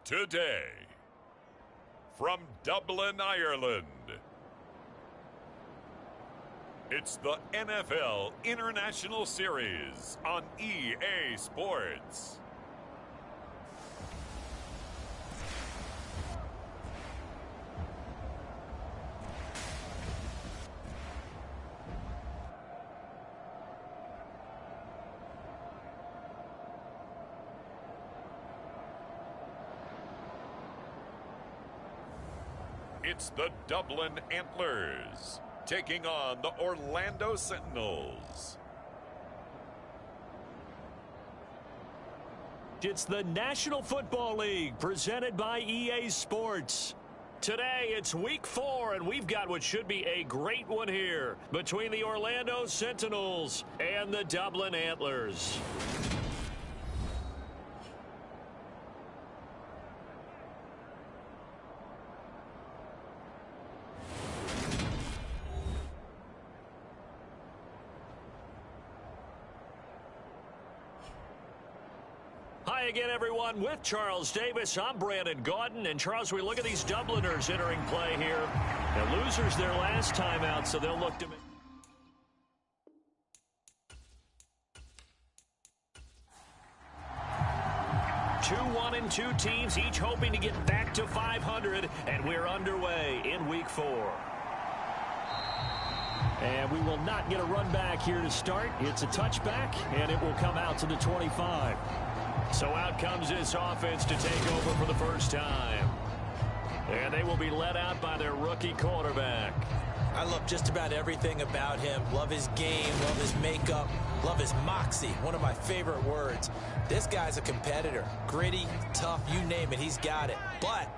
Today, from Dublin, Ireland, it's the NFL International Series on EA Sports. It's the Dublin Antlers taking on the Orlando Sentinels. It's the National Football League presented by EA Sports. Today it's week 4 and we've got what should be a great one here between the Orlando Sentinels and the Dublin Antlers. Hi again, everyone. With Charles Davis, I'm Brandon Gauton. And, Charles, we look at these Dubliners entering play here. The losers their last time out, so they'll look to make... Two 1-2 teams, each hoping to get back to 500, and we're underway in week 4. And we will not get a run back here to start. It's a touchback, and it will come out to the 25. So out comes this offense to take over for the first time. And they will be led out by their rookie quarterback. I love just about everything about him. Love his game, love his makeup, love his moxie. One of my favorite words. This guy's a competitor. Gritty, tough, you name it, he's got it. But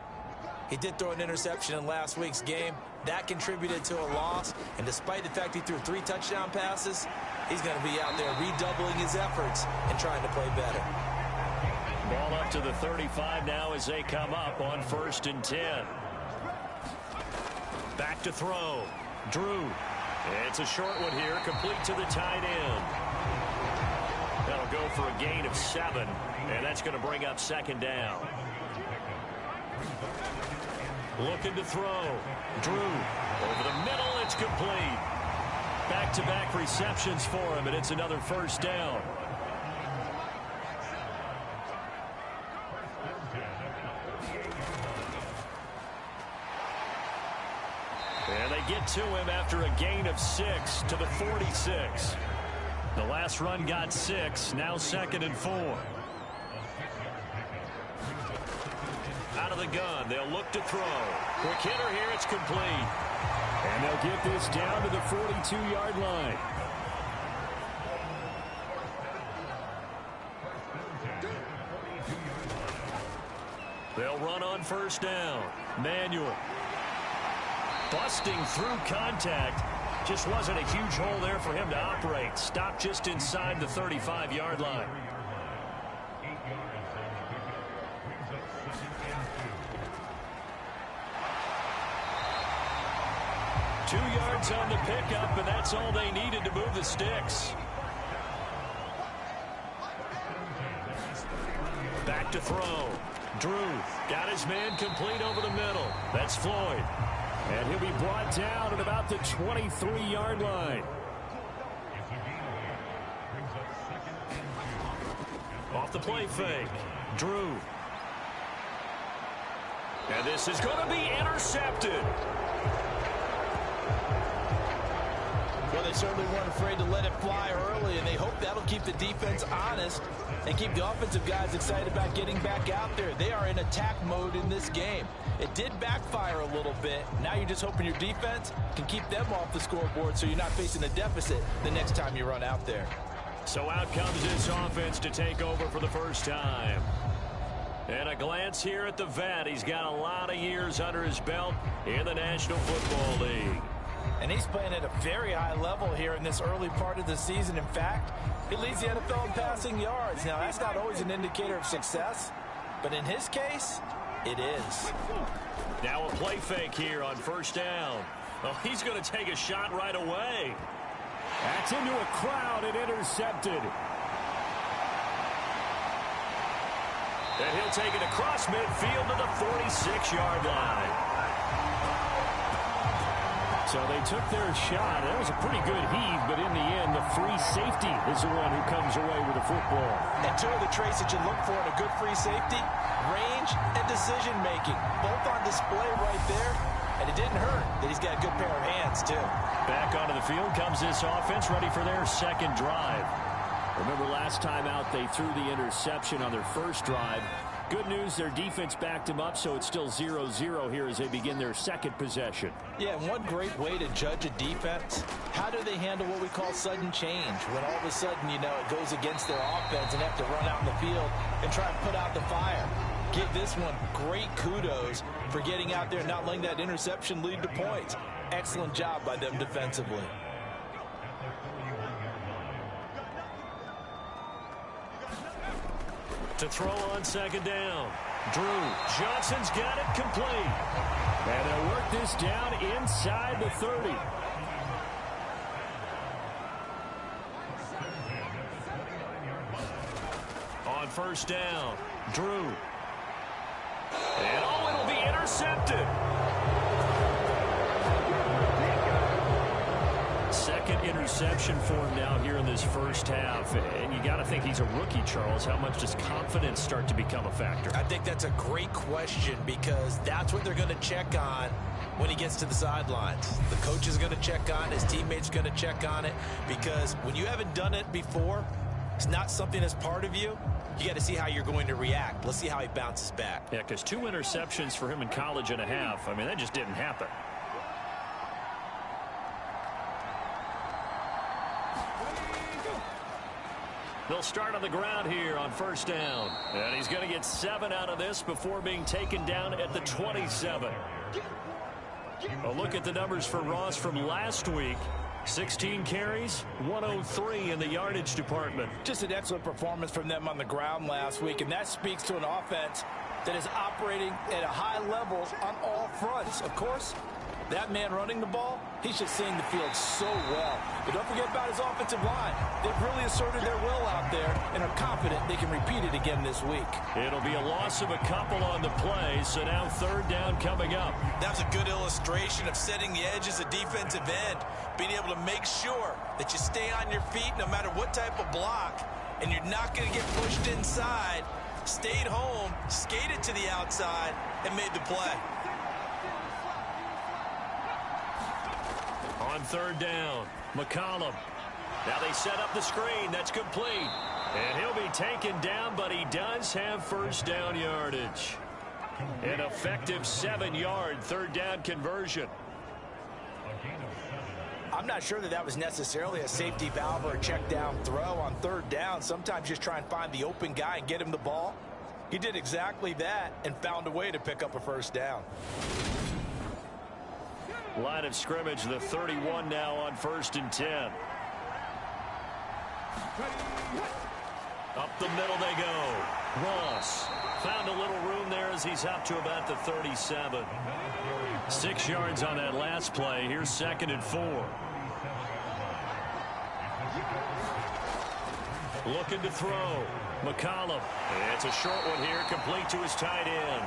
he did throw an interception in last week's game. That contributed to a loss. And despite the fact he threw 3 touchdown passes, he's going to be out there redoubling his efforts and trying to play better. Ball up to the 35 now as they come up on 1st and 10. Back to throw. Drew. It's a short one here, complete to the tight end. That'll go for a gain of 7, and that's going to bring up 2nd down. Looking to throw. Drew. Over the middle, it's complete. Back-to-back receptions for him, and it's another 1st down. And they get to him after a gain of 6 to the 46. The last run got 6, now 2nd and 4. Out of the gun, they'll look to throw. Quick hitter here, it's complete. And they'll get this down to the 42-yard line. They'll run on 1st down. Manuel. Busting through contact. Just wasn't a huge hole there for him to operate. Stopped just inside the 35-yard line. Two yards on the pickup, and that's all they needed to move the sticks. Back to throw. Drew got his man complete over the middle. That's Floyd. And he'll be brought down at about the 23-yard line. Off the play fake. Drew. And this is going to be intercepted. Well, they certainly weren't afraid to let it fly early, and they hope that'll keep the defense honest and keep the offensive guys excited about getting back out there. They are in attack mode in this game. It did backfire a little bit. Now you're just hoping your defense can keep them off the scoreboard so you're not facing a deficit the next time you run out there. So out comes this offense to take over for the first time. And a glance here at the vet. He's got a lot of years under his belt in the National Football League. And he's playing at a very high level here in this early part of the season. In fact, he leads the NFL in passing yards. Now, that's not always an indicator of success, but in his case, it is. Now a play fake here on 1st down. Well, he's going to take a shot right away. That's into a crowd and intercepted. And he'll take it across midfield to the 46-yard line. So they took their shot. That was a pretty good heave, but in the end, the free safety is the one who comes away with the football. And two of the traits that you look for in a good free safety, range and decision-making. Both on display right there. And it didn't hurt that he's got a good pair of hands, too. Back onto the field comes this offense, ready for their second drive. Remember last time out, they threw the interception on their first drive. Good news, their defense backed them up, so it's still 0-0 here as they begin their second possession. Yeah, and one great way to judge a defense, how do they handle what we call sudden change? When all of a sudden, you know, it goes against their offense and they have to run out in the field and try and put out the fire. Give this one great kudos for getting out there and not letting that interception lead to points. Excellent job by them defensively. To throw on second down. Drew Johnson's got it complete. And they'll work this down inside the 30. On first down, Drew. And it'll be intercepted. Second interception for him now here in this first half. And you got to think he's a rookie, Charles. How much does confidence start to become a factor? I think that's a great question because that's what they're going to check on when he gets to the sidelines. The coach is going to check on it. His teammates going to check on it because when you haven't done it before, it's not something that's part of you. You got to see how you're going to react. Let's see how he bounces back. Yeah, because 2 interceptions for him in college and a half. I mean, that just didn't happen. They'll start on the ground here on first down. And he's going to get 7 out of this before being taken down at the 27. A look at the numbers for Ross from last week. 16 carries, 103 in the yardage department. Just an excellent performance from them on the ground last week, and that speaks to an offense that is operating at a high level on all fronts. Of course, that man running the ball, he's just seeing the field so well. But don't forget about his offensive line. They've really asserted their will out there and are confident they can repeat it again this week. It'll be a loss of a couple on the play, so now third down coming up. That's a good illustration of setting the edge as a defensive end, being able to make sure that you stay on your feet no matter what type of block, and you're not going to get pushed inside. Stayed home, skated to the outside, and made the play. On third down, McCollum. Now they set up the screen. That's complete. And he'll be taken down, but he does have first down yardage. An effective 7-yard third down conversion. I'm not sure that was necessarily a safety valve or a check down throw on third down. Sometimes just try and find the open guy and get him the ball. He did exactly that and found a way to pick up a first down. Line of scrimmage, the 31 now on first and 10. Up the middle they go. Ross found a little room there as he's up to about the 37. 6 yards on that last play. Here's second and 4. Looking to throw. McCollum. It's a short one here, complete to his tight end.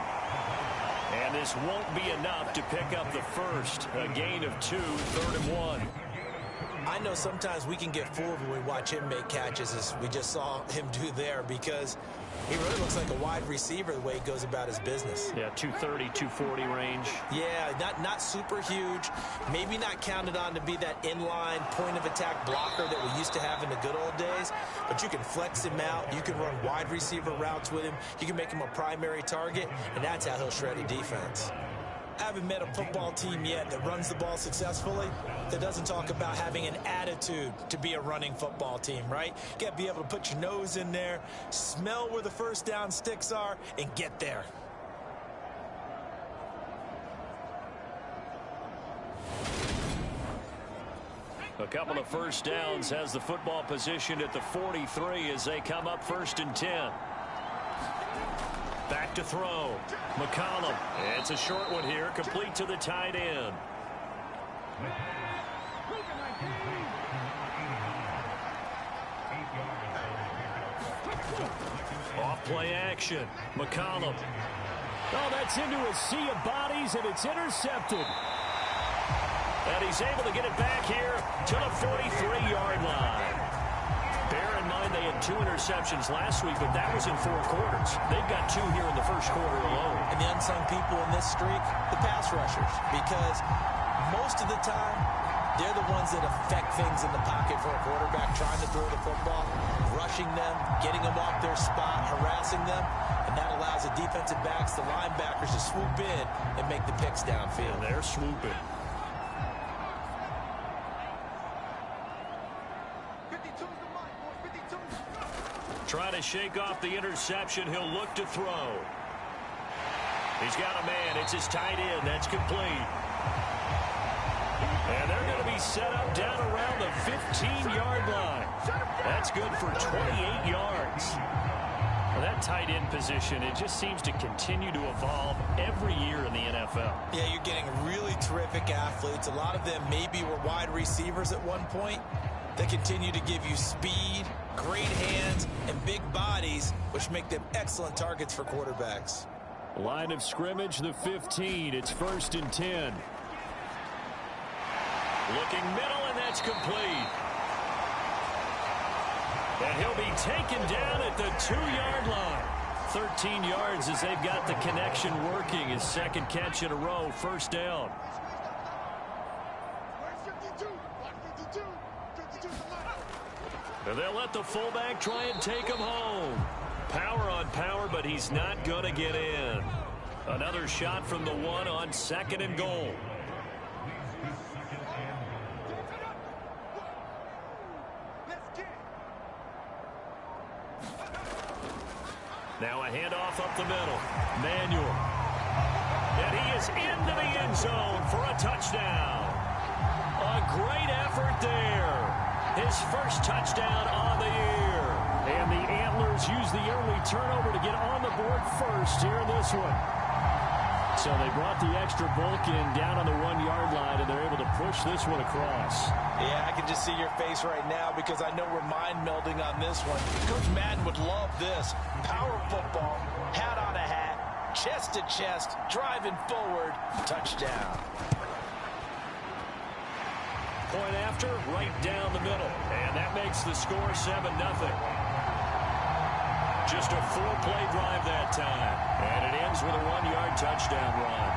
And this won't be enough to pick up the first. A gain of 2, third and 1. I know sometimes we can get fooled when we watch him make catches, as we just saw him do there, because he really looks like a wide receiver the way he goes about his business. Yeah, 230, 240 range. Yeah, not super huge. Maybe not counted on to be that inline point-of-attack blocker that we used to have in the good old days, but you can flex him out. You can run wide receiver routes with him. You can make him a primary target, and that's how he'll shred a defense. I haven't met a football team yet that runs the ball successfully that doesn't talk about having an attitude to be a running football team, right? You got to be able to put your nose in there, smell where the first down sticks are, and get there. A couple of first downs has the football positioned at the 43 as they come up first and 10. Back to throw. McCollum. It's a short one here, complete to the tight end. Off play action. McCollum. Oh, that's into a sea of bodies, and it's intercepted. And he's able to get it back here to the 43-yard line. Bear in mind they had 2 interceptions last week, but that was in 4 quarters. They've got 2 here in the first quarter alone. And the unsung people in this streak, the pass rushers, because most of the time, they're the ones that affect things in the pocket for a quarterback, trying to throw the football, rushing them, getting them off their spot, harassing them, and that allows the defensive backs, the linebackers, to swoop in and make the picks downfield. And they're swooping. Trying to shake off the interception. He'll look to throw. He's got a man. It's his tight end. That's complete. And they're going to be set up down around the 15-yard line. That's good for 28 yards. Well, that tight end position, it just seems to continue to evolve every year in the NFL. Yeah, you're getting really terrific athletes. A lot of them maybe were wide receivers at one point. They continue to give you speed, great hands, and big bodies, which make them excellent targets for quarterbacks. Line of scrimmage, the 15. It's 1st and 10. Looking middle, and that's complete. And he'll be taken down at the 2-yard line. 13 yards as they've got the connection working. His second catch in a row, 1st down. And they'll let the fullback try and take him home. Power on power, but he's not going to get in. Another shot from the 1 on 2nd and goal. Now a handoff up the middle. Manuel. And he is into the end zone for a touchdown. A great effort there. His first touchdown on the year. And the Antlers use the early turnover to get on the board first here in this one. So they brought the extra bulk in down on the 1-yard line, and they're able to push this one across. Yeah, I can just see your face right now because I know we're mind melding on this one. Coach Madden would love this. Power football, hat on a hat, chest to chest, driving forward, touchdown. Point after, right down the middle. And that makes the score 7-0. Just a 4-play drive that time. And it ends with a 1-yard touchdown run.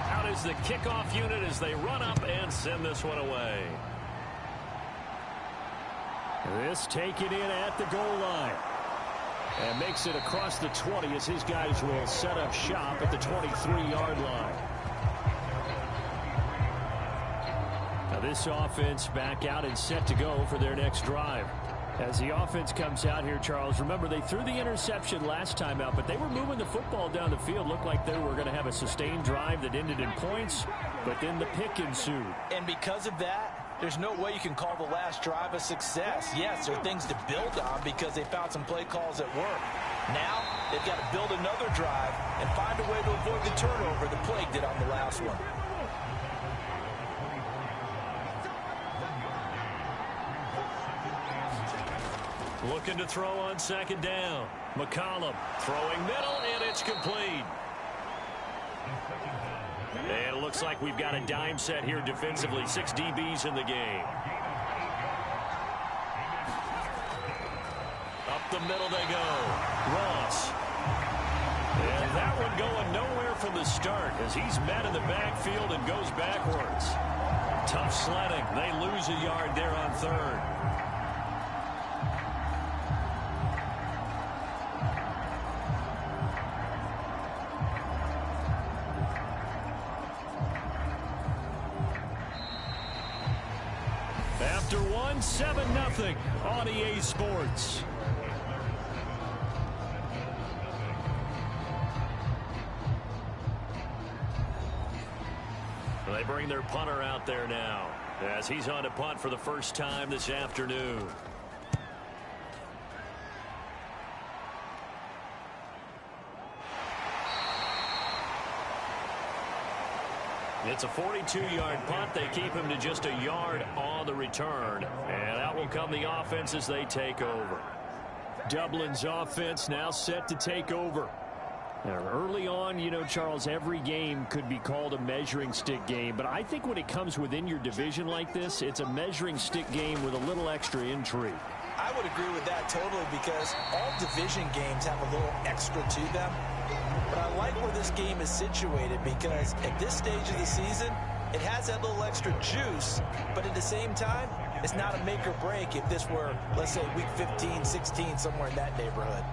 Out is the kickoff unit as they run up and send this one away. This taken in at the goal line. And makes it across the 20 as his guys will set up shop at the 23-yard line. Now this offense back out and set to go for their next drive. As the offense comes out here, Charles, remember they threw the interception last time out, but they were moving the football down the field. Looked like they were going to have a sustained drive that ended in points, but then the pick ensued. And because of that, there's no way you can call the last drive a success. Yes, there are things to build on because they found some play calls that work. Now, they've got to build another drive and find a way to avoid the turnover the plague did on the last one. Looking to throw on 2nd down. McCollum throwing middle, and it's complete. And it looks like we've got a dime set here defensively. 6 DBs in the game. Up the middle they go. Ross. And that one going nowhere from the start as he's met in the backfield and goes backwards. Tough sledding. They lose a yard there on 3rd. After 7-0 on EA Sports. They bring their punter out there now as he's on to punt for the first time this afternoon. It's a 42-yard punt. They keep him to just a yard on the return. And out will come the offense as they take over. Dublin's offense now set to take over. Now, early on, you know, Charles, every game could be called a measuring stick game. But I think when it comes within your division like this, it's a measuring stick game with a little extra intrigue. I would agree with that totally because all division games have a little extra to them. But I like where this game is situated because at this stage of the season, it has that little extra juice. But at the same time, it's not a make or break if this were, let's say, week 15, 16, somewhere in that neighborhood.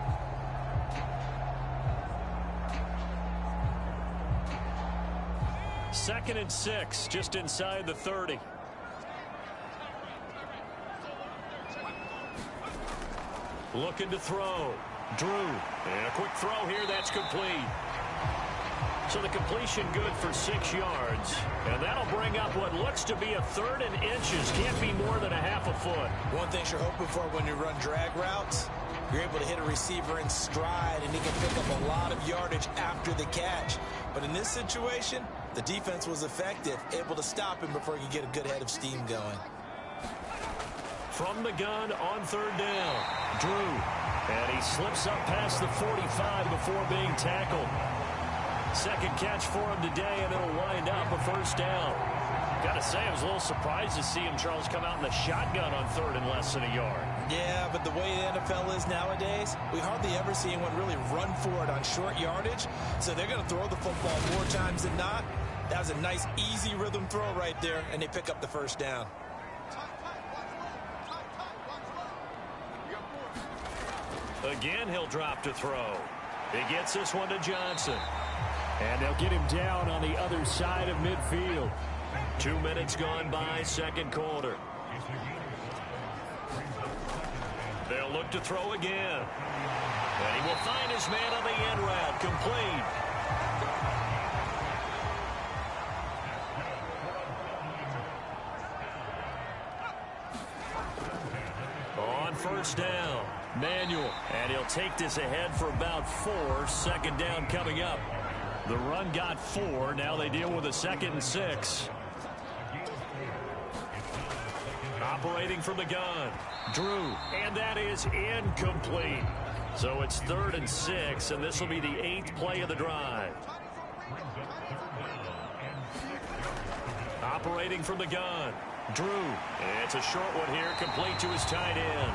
Second and 6, just inside the 30. Looking to throw. Drew. And a quick throw here. That's complete. So the completion good for 6 yards. And that'll bring up what looks to be a 3rd and inches. Can't be more than a half a foot. One thing you're hoping for when you run drag routes, you're able to hit a receiver in stride, and he can pick up a lot of yardage after the catch. But in this situation, the defense was effective, able to stop him before he could get a good head of steam going. From the gun on 3rd down. Drew. And he slips up past the 45 before being tackled. Second catch for him today, and it'll wind up a 1st down. Got to say, I was a little surprised to see him, Charles, come out in the shotgun on 3rd and less than a yard. Yeah, but the way the NFL is nowadays, we hardly ever see anyone really run for it on short yardage. So they're going to throw the football more times than not. That was a nice, easy rhythm throw right there, and they pick up the 1st down. Again, he'll drop to throw. He gets this one to Johnson. And they'll get him down on the other side of midfield. 2 minutes gone by, 2nd quarter. They'll look to throw again. And he will find his man on the end route, complete. On 1st down. Manuel, and he'll take this ahead for about 4. 2nd down coming up. The run got 4. Now they deal with a 2nd and 6. Operating from the gun. Drew, and that is incomplete. So it's 3rd and 6, and this will be the 8th play of the drive. Operating from the gun. Drew, it's a short one here, complete to his tight end.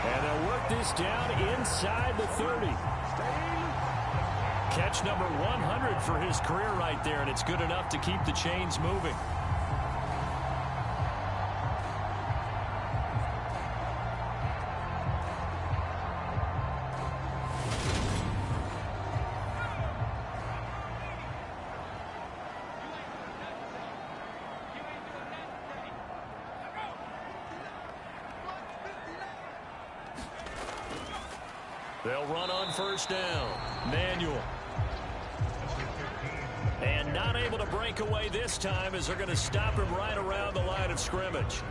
And they'll work this down inside the 30. Catch number 100 for his career right there, and it's good enough to keep the chains moving. They'll run on 1st down. Manuel. And not able to break away this time as they're going to stop him right around the line of scrimmage.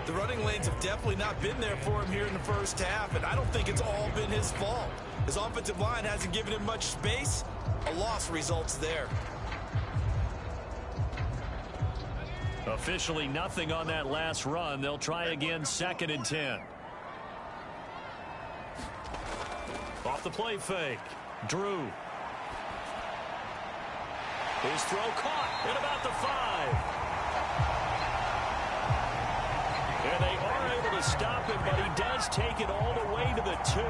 The running lanes have definitely not been there for him here in the 1st half, and I don't think it's all been his fault. His offensive line hasn't given him much space. A loss results there. Officially nothing on that last run. They'll try again 2nd and 10. Off the play fake. Drew. His throw caught at about the 5. And they are able to stop him, but he does take it all the way to the 2.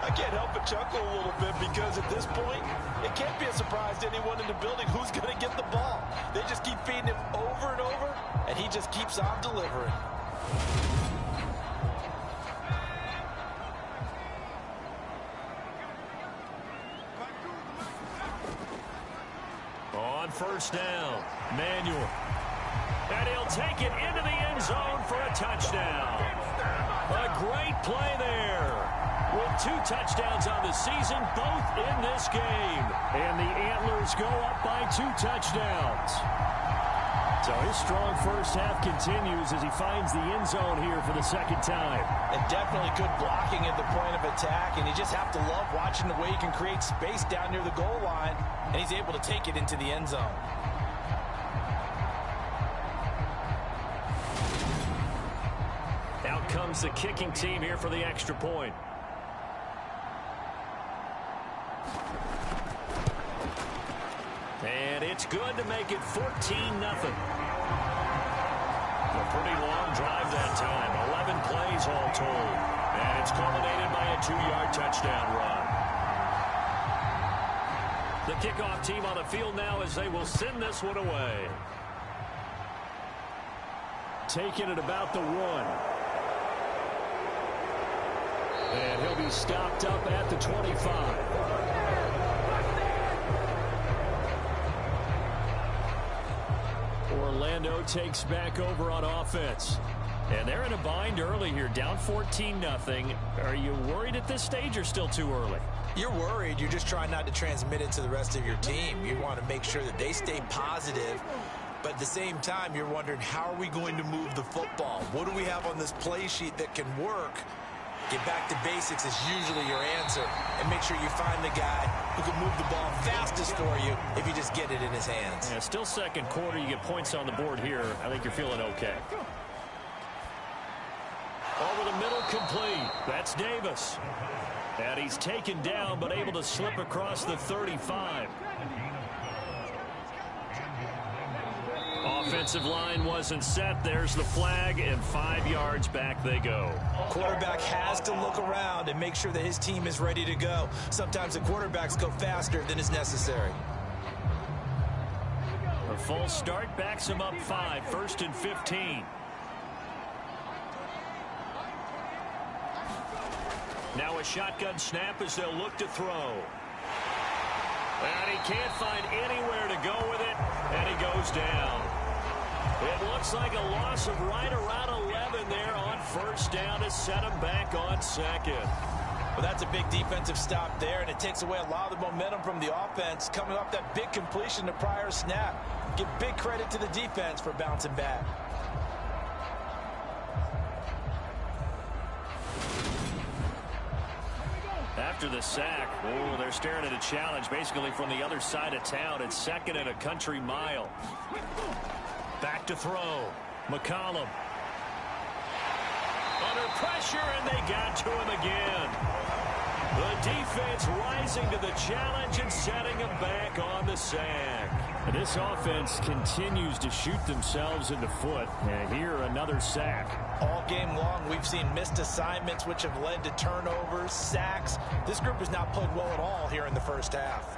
I can't help but chuckle a little bit because at this point, it can't be a surprise to anyone in the building who's going to get the ball. They just keep feeding him over and over, and he just keeps on delivering. On 1st down, Manuel. And he'll take it into the end zone for a touchdown. A great play there. With 2 touchdowns on the season, both in this game. And the Antlers go up by 2 touchdowns. So his strong first half continues as he finds the end zone here for the second time. And definitely good blocking at the point of attack, and you just have to love watching the way he can create space down near the goal line, and he's able to take it into the end zone. Out comes the kicking team here for the extra point. And it's good to make it 14-0. A pretty long drive that time. 11 plays all told. And it's culminated by a 2-yard touchdown run. The kickoff team on the field now as they will send this one away. Taking it about the 1. And he'll be stopped up at the 25. Orlando takes back over on offense. And they're in a bind early here, down 14-0. Are you worried at this stage or still too early? You're worried. You're just trying not to transmit it to the rest of your team. You want to make sure that they stay positive. But at the same time, you're wondering, how are we going to move the football? What do we have on this play sheet that can work? Get back to basics is usually your answer. And make sure you find the guy who can move the ball fastest for you if you just get it in his hands. Yeah, still second quarter. You get points on the board here. I think you're feeling okay. Over the middle, complete. That's Davis. And he's taken down, but able to slip across the 35. Offensive line wasn't set. There's the flag, and 5 yards back they go. Quarterback has to look around and make sure that his team is ready to go. Sometimes the quarterbacks go faster than is necessary. A false start backs him up 5, 1st and 15. Now a shotgun snap as they'll look to throw. And he can't find anywhere to go with it, and he goes down. It looks like a loss of right around 11 there on first down to set him back on second. Well, that's a big defensive stop there, and it takes away a lot of the momentum from the offense coming off that big completion the prior snap. Give big credit to the defense for bouncing back. After the sack, oh, they're staring at a challenge basically from the other side of town. It's 2nd and a country mile. Back to throw. McCollum. Under pressure, and they got to him again. The defense rising to the challenge and setting him back on the sack. And this offense continues to shoot themselves in the foot. And here, another sack. All game long, we've seen missed assignments, which have led to turnovers, sacks. This group has not played well at all here in the first half.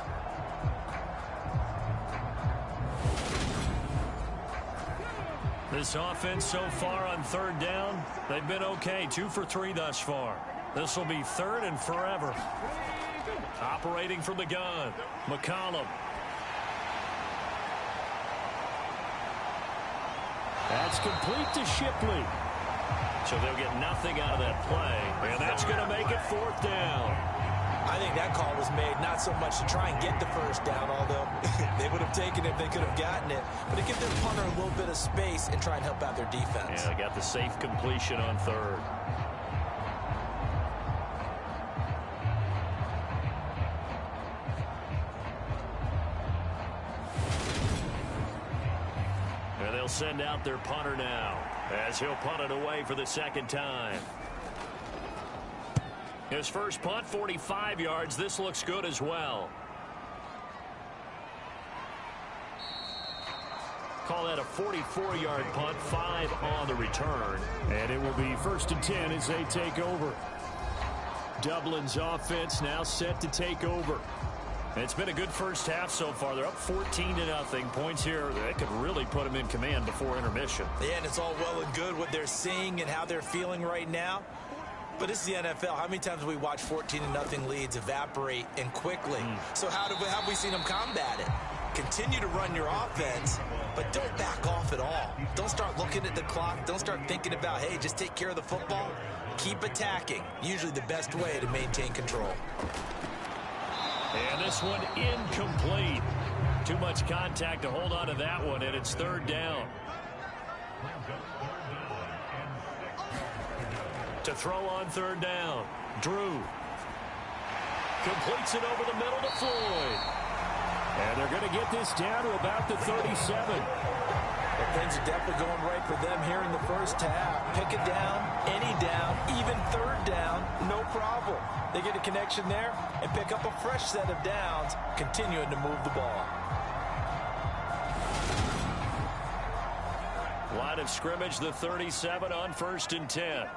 This offense so far on 3rd down, they've been okay. 2 for 3 thus far. This will be 3rd and forever. Operating from the gun, McCollum. That's complete to Shipley. So they'll get nothing out of that play, and that's going to make it 4th down. I think that call was made not so much to try and get the first down, although they would have taken it if they could have gotten it, but to give their punter a little bit of space and try and help out their defense. Yeah, they got the safe completion on 3rd. And they'll send out their punter now as he'll punt it away for the 2nd time. His first punt, 45 yards. This looks good as well. Call that a 44-yard punt, 5 on the return. And it will be 1st and 10 as they take over. Dublin's offense now set to take over. It's been a good first half so far. They're up 14-0. Points here that could really put them in command before intermission. Yeah, and it's all well and good what they're seeing and how they're feeling right now. But this is the NFL. How many times have we watched 14-0 leads evaporate and quickly? So how have we seen them combat it? Continue to run your offense, but don't back off at all. Don't start looking at the clock. Don't start thinking about, hey, just take care of the football. Keep attacking. Usually the best way to maintain control. And this one incomplete. too much contact to hold on to that one, and it's third down. To throw on third down, Drew. Completes it over the middle to Floyd. And they're going to get this down to about the 37. Well, things are definitely going right for them here in the first half. Pick it down, any down, even third down, no problem. They get a connection there and pick up a fresh set of downs, continuing to move the ball. Line of scrimmage, the 37 on 1st and 10.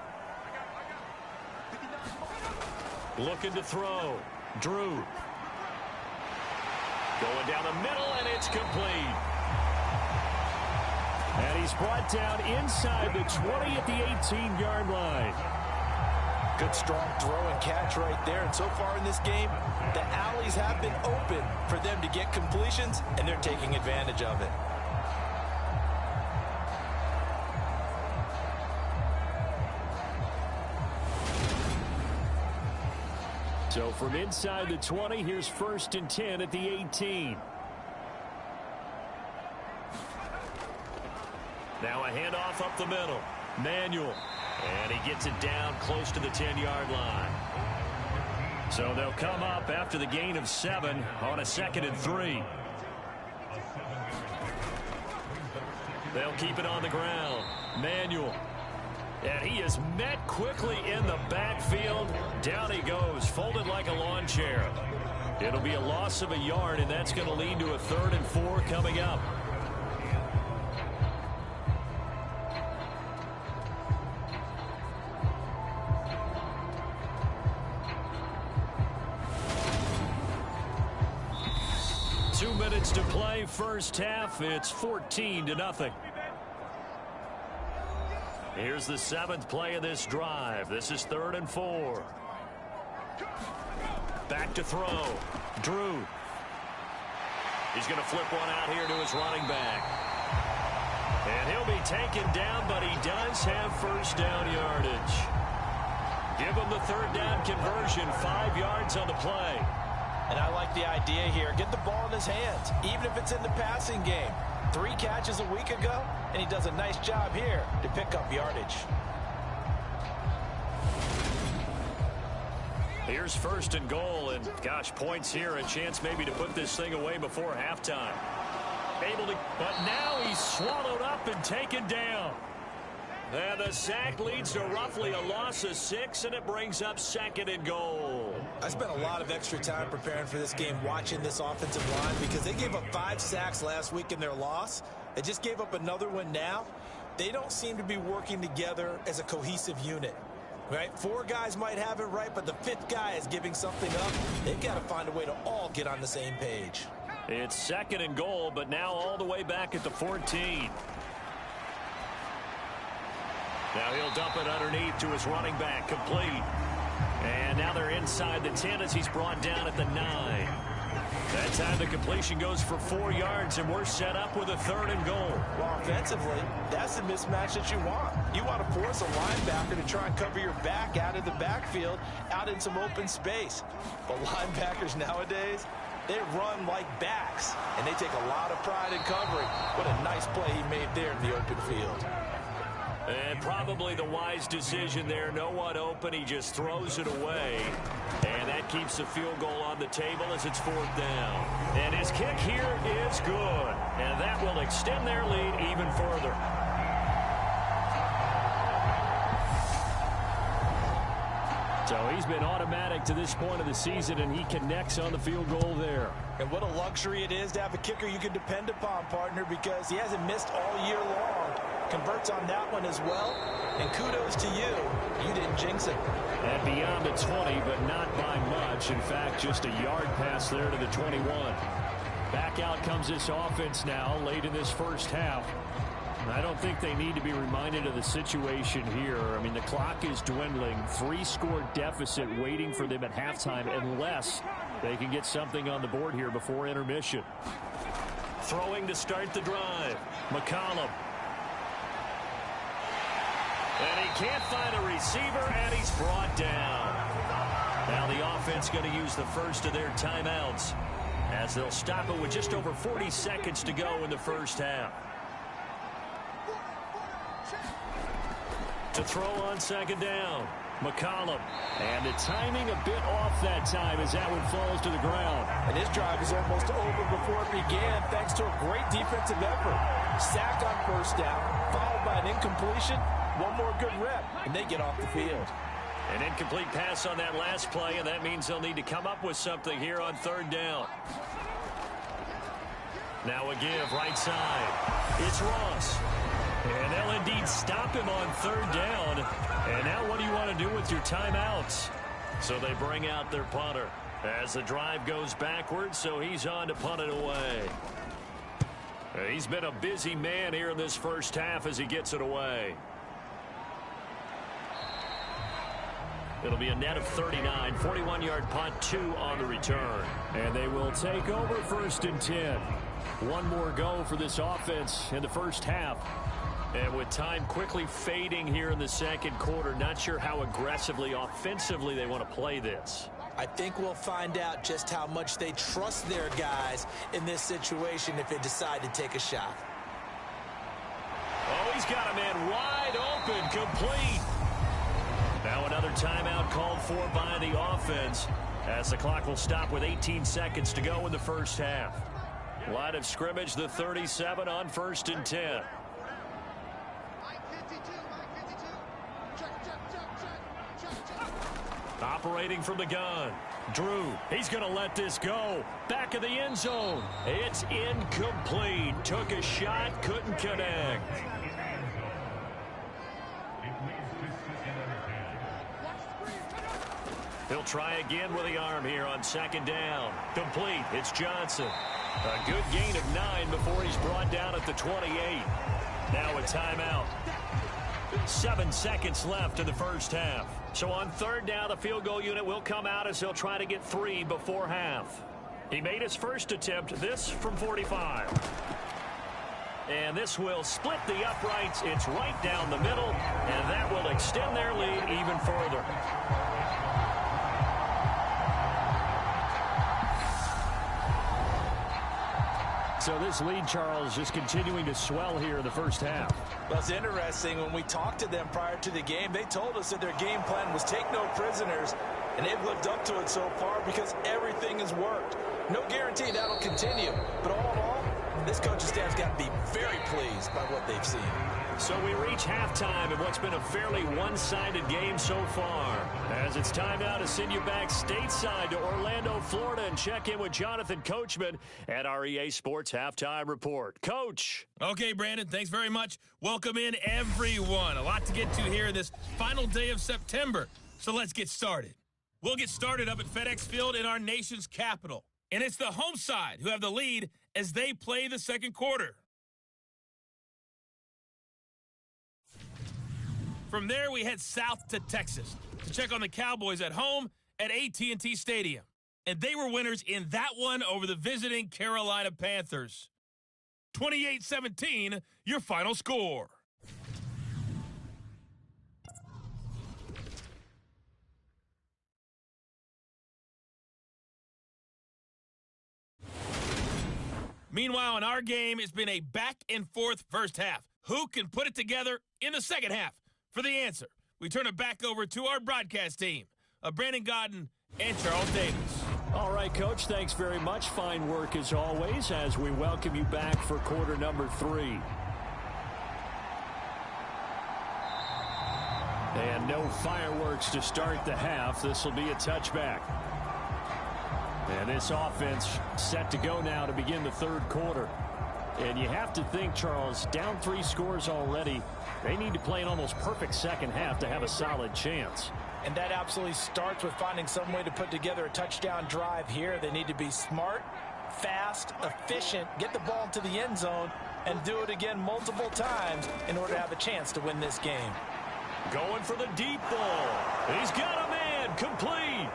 Looking to throw. Drew. Going down the middle, and it's complete. And he's brought down inside the 20 at the 18-yard line. Good strong throw and catch right there. And so far in this game, the alleys have been open for them to get completions, and they're taking advantage of it. So from inside the 20, here's 1st and 10 at the 18. Now a handoff up the middle. Manuel. And he gets it down close to the 10-yard line. So they'll come up after the gain of 7 on a 2nd and 3. They'll keep it on the ground. Manuel. And he is met quickly in the backfield. Down he goes, folded like a lawn chair. It'll be a loss of a yard, and that's going to lead to a 3rd and 4 coming up. Two minutes to play, first half. It's 14-0. Here's the 7th play of this drive. This is 3rd and 4. Back to throw. Drew. He's going to flip one out here to his running back. And he'll be taken down, but he does have first down yardage. Give him the 3rd down conversion, 5 yards on the play. And I like the idea here. Get the ball in his hands, even if it's in the passing game. 3 catches a week ago, and he does a nice job here to pick up yardage. Here's 1st and goal, and gosh, points here, a chance maybe to put this thing away before halftime. Able to, but now he's swallowed up and taken down. And the sack leads to roughly a loss of 6, and it brings up 2nd and goal. I spent a lot of extra time preparing for this game, watching this offensive line, because they gave up 5 sacks last week in their loss. They just gave up another one now. They don't seem to be working together as a cohesive unit. Right? 4 guys might have it right, but the 5th guy is giving something up. They've got to find a way to all get on the same page. It's 2nd and goal, but now all the way back at the 14. Now he'll dump it underneath to his running back, complete. And now they're inside the 10 as he's brought down at the 9. That time the completion goes for 4 yards, and we're set up with a 3rd and goal. Well, offensively, that's the mismatch that you want. You want to force a linebacker to try and cover your back out of the backfield, out in some open space. But linebackers nowadays, they run like backs, and they take a lot of pride in covering. What a nice play he made there in the open field. And probably the wise decision there. No one open. He just throws it away. And that keeps the field goal on the table as it's 4th down. And his kick here is good. And that will extend their lead even further. So he's been automatic to this point of the season, and he connects on the field goal there. And what a luxury it is to have a kicker you can depend upon, partner, because he hasn't missed all year long. Converts on that one as well. And kudos to you. You didn't jinx it. And beyond the 20, but not by much. In fact, just a yard pass there to the 21. Back out comes this offense now late in this first half. I don't think they need to be reminded of the situation here. I mean, the clock is dwindling. 3-score deficit waiting for them at halftime unless they can get something on the board here before intermission. Throwing to start the drive. McCollum. And he can't find a receiver, and he's brought down. Now the offense going to use the first of their timeouts. as they'll stop it with just over 40 seconds to go in the first half. To throw on second down, McCollum. And the timing a bit off that time as that one falls to the ground. And his drive is almost over before it began thanks to a great defensive effort. Sack on first down, followed by an incompletion. One more good rep, and they get off the field. An incomplete pass on that last play, and that means they'll need to come up with something here on third down. Now a give right side. It's Ross. And they'll indeed stop him on third down. And now what do you want to do with your timeouts? So they bring out their punter as the drive goes backwards, so he's on to punt it away. He's been a busy man here in this first half as he gets it away. It'll be a net of 39, 41-yard punt, 2 on the return. And they will take over first and 10. One more go for this offense in the first half. And with time quickly fading here in the second quarter, not sure how aggressively, offensively they want to play this. I think we'll find out just how much they trust their guys in this situation if they decide to take a shot. Oh, he's got a man wide open, complete. Now another timeout called for by the offense as the clock will stop with 18 seconds to go in the first half. Line of scrimmage, the 37 on first and 10. Operating from the gun. Drew, he's going to let this go. Back of the end zone. It's incomplete. Took a shot, couldn't connect. He'll try again with the arm here on second down. Complete. It's Johnson. A good gain of 9 before he's brought down at the 28. Now a timeout. 7 seconds left in the first half. So on third down, the field goal unit will come out as he'll try to get 3 before half. He made his first attempt, this from 45. And this will split the uprights. It's right down the middle, and that will extend their lead even further. So this lead, Charles, just continuing to swell here in the first half. Well, it's interesting. When we talked to them prior to the game, they told us that their game plan was take no prisoners, and they've lived up to it so far because everything has worked. No guarantee that'll continue, but all in all, this coaching staff's got to be very pleased by what they've seen. So we reach halftime in what's been a fairly one-sided game so far. As it's time now to send you back stateside to Orlando, Florida, and check in with Jonathan Coachman at our EA Sports Halftime Report. Coach. Okay, Brandon, thanks very much. Welcome in, everyone. A lot to get to here this final day of September. So let's get started. We'll get started up at FedEx Field in our nation's capital. And it's the home side who have the lead as they play the second quarter. From there, we head south to Texas to check on the Cowboys at home at AT&T Stadium. And they were winners in that one over the visiting Carolina Panthers. 28-17, your final score. Meanwhile, in our game, it's been a back-and-forth first half. Who can put it together in the second half? For the answer, we turn it back over to our broadcast team, Brandon Godden and Charles Davis. All right, Coach, thanks very much. Fine work as always as we welcome you back for quarter number 3. And no fireworks to start the half. This will be a touchback. And this offense set to go now to begin the third quarter. And you have to think, Charles, down 3 scores already. They need to play an almost perfect second half to have a solid chance. And that absolutely starts with finding some way to put together a touchdown drive here. They need to be smart, fast, efficient, get the ball into the end zone, and do it again multiple times in order to have a chance to win this game. Going for the deep ball. He's got a man, complete.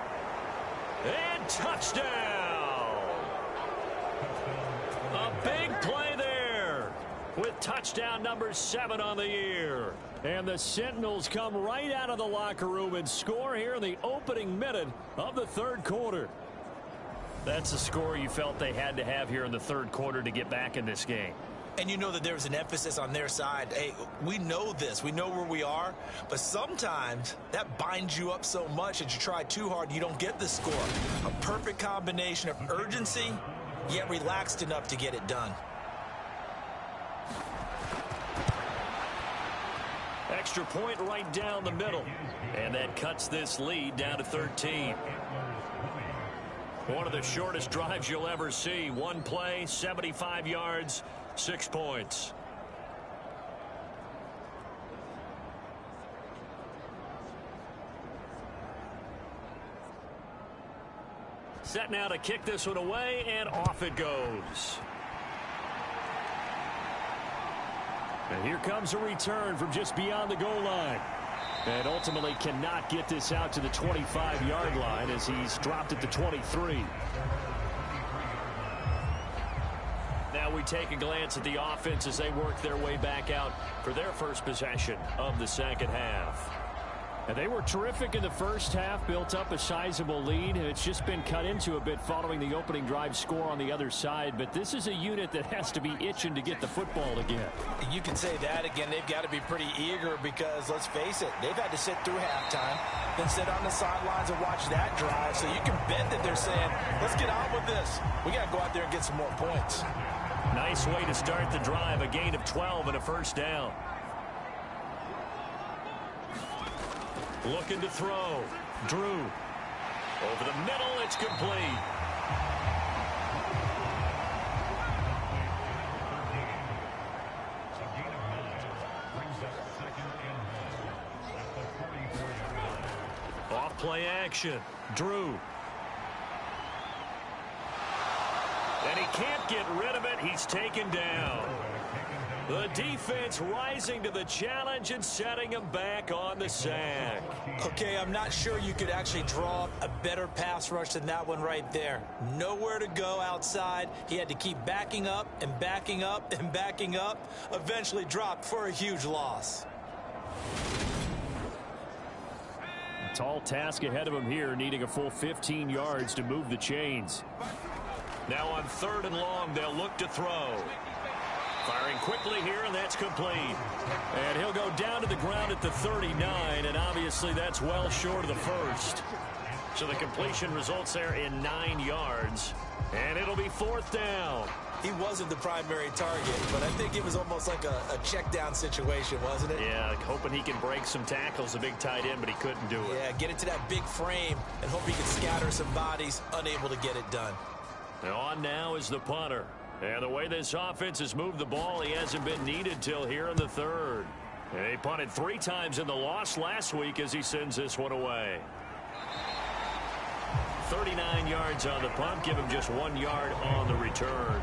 And touchdown. A big play there with touchdown number 7 on the year. And the Sentinels come right out of the locker room and score here in the opening minute of the third quarter. That's a score you felt they had to have here in the third quarter to get back in this game. And you know that there was an emphasis on their side. Hey, we know this. We know where we are. But sometimes that binds you up so much that you try too hard, you don't get the score. A perfect combination of urgency, yet relaxed enough to get it done. Extra point right down the middle. And that cuts this lead down to 13. One of the shortest drives you'll ever see. One play, 75 yards, 6 points. Set now to kick this one away, and off it goes. And here comes a return from just beyond the goal line. And ultimately cannot get this out to the 25-yard line as he's dropped at the 23. Now we take a glance at the offense as they work their way back out for their first possession of the second half. And they were terrific in the first half, built up a sizable lead. It's just been cut into a bit following the opening drive score on the other side. But this is a unit that has to be itching to get the football again. You can say that again. They've got to be pretty eager because, let's face it, they've had to sit through halftime, then sit on the sidelines and watch that drive. So you can bet that they're saying, let's get on with this. We got to go out there and get some more points. Nice way to start the drive, a gain of 12 and a first down. Looking to throw. Drew. Over the middle, it's complete. Off play action. Drew. And he can't get rid of it. He's taken down. The defense rising to the challenge and setting him back on the sack. Okay, I'm not sure you could actually draw up a better pass rush than that one right there. Nowhere to go outside. He had to keep backing up and backing up and backing up. Eventually dropped for a huge loss. A tall task ahead of him here, needing a full 15 yards to move the chains. Now on 3rd and long, they'll look to throw. Firing quickly here, and that's complete. And he'll go down to the ground at the 39, and obviously that's well short of the first. So the completion results there in 9 yards, and it'll be 4th down. He wasn't the primary target, but I think it was almost like a check down situation, wasn't it? Yeah, hoping he can break some tackles, a big tight end, but he couldn't do it. Yeah, get it to that big frame and hope he can scatter some bodies, unable to get it done. And on now is the punter. And the way this offense has moved the ball, he hasn't been needed till here in the 3rd. And he punted 3 times in the loss last week as he sends this one away. 39 yards on the punt, give him just 1 yard on the return.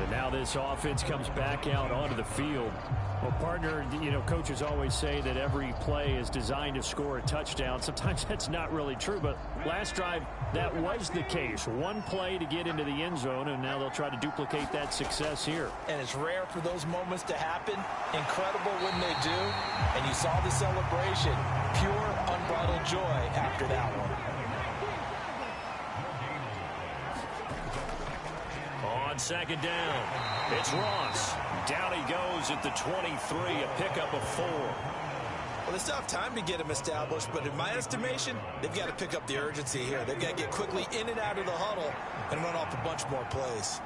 And now this offense comes back out onto the field. Well, partner, you know, coaches always say that every play is designed to score a touchdown. Sometimes that's not really true, but last drive, that was the case. One play to get into the end zone, and now they'll try to duplicate that success here. And it's rare for those moments to happen. Incredible when they do. And you saw the celebration. Pure, unbridled joy after that one. On 2nd down, it's Ross. Down he goes at the 23, a pickup of 4. Well, they still have time to get him established, but in my estimation, they've got to pick up the urgency here. They've got to get quickly in and out of the huddle and run off a bunch more plays.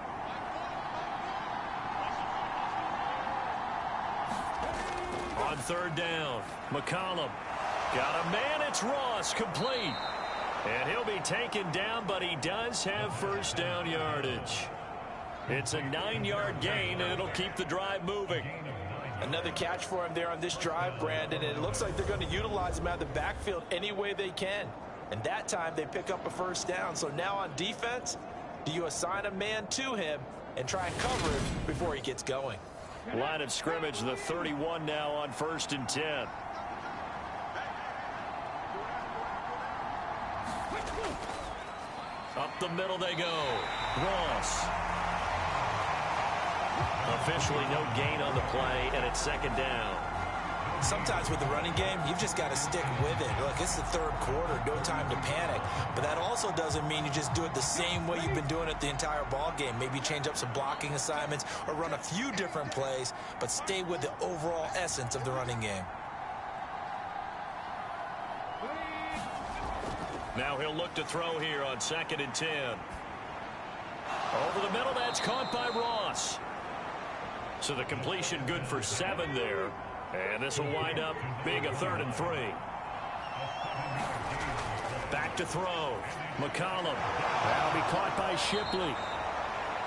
On 3rd down, McCollum. Got a man, it's Ross, complete. And he'll be taken down, but he does have first down yardage. It's a 9-yard gain, and it'll keep the drive moving. Another catch for him there on this drive, Brandon, and it looks like they're going to utilize him out of the backfield any way they can. And that time they pick up a first down. So now on defense, do you assign a man to him and try and cover him before he gets going? Line of scrimmage, the 31 now on 1st and 10. Up the middle they go. Ross. Officially no gain on the play, and it's 2nd down. Sometimes with the running game, you've just got to stick with it. Look, it's the third quarter, no time to panic. But that also doesn't mean you just do it the same way you've been doing it the entire ball game. Maybe change up some blocking assignments or run a few different plays, but stay with the overall essence of the running game. Now he'll look to throw here on 2nd and 10. Over the middle, that's caught by Ross. So the completion good for 7 there. And this will wind up being a 3rd and 3. Back to throw. McCollum. That'll be caught by Shipley.